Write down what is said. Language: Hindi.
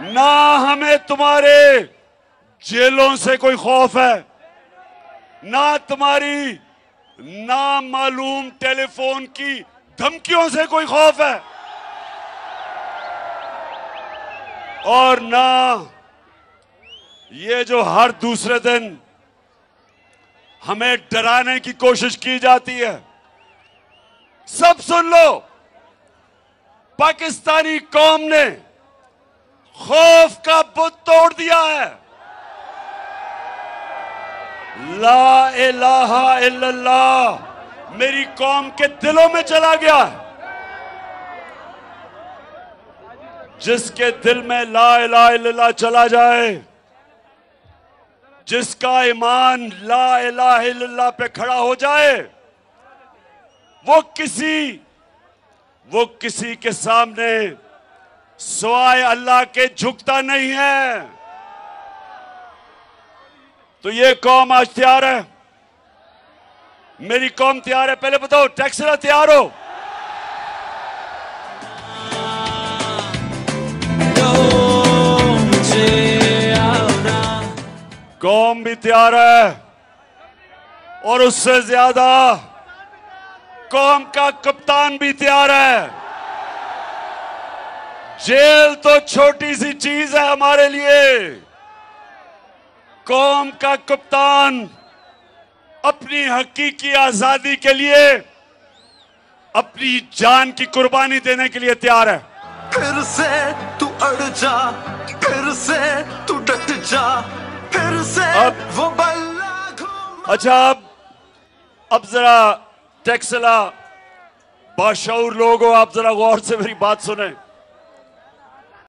ना हमें तुम्हारे जेलों से कोई खौफ है, ना तुम्हारी नामालूम टेलीफोन की धमकियों से कोई खौफ है, और ना ये जो हर दूसरे दिन हमें डराने की कोशिश की जाती है। सब सुन लो, पाकिस्तानी कौम ने खौफ का बुत तोड़ दिया है। ला इलाहा इल्लल्लाह मेरी कौम के दिलों में चला गया है। जिसके दिल में ला इलाहा इल्लल्लाह चला जाए, जिसका ईमान ला इलाहा इल्लल्लाह पे खड़ा हो जाए, वो किसी के सामने सिवाय अल्लाह के झुकता नहीं है। तो ये कौम आज तैयार है, मेरी कौम तैयार है। पहले बताओ, टेक्सला तैयार हो? कौम भी तैयार है, और उससे ज्यादा कौम का कप्तान भी तैयार है। जेल तो छोटी सी चीज है हमारे लिए, कौम का कप्तान अपनी हकीकी आजादी के लिए अपनी जान की कुर्बानी देने के लिए तैयार है। फिर से तू अड़ जा, फिर से तू डट जा, फिर से वो बल्ला घूम। अच्छा, अब जरा टेक्सला बाशऊर लोग हो, आप जरा गौर से मेरी बात सुने।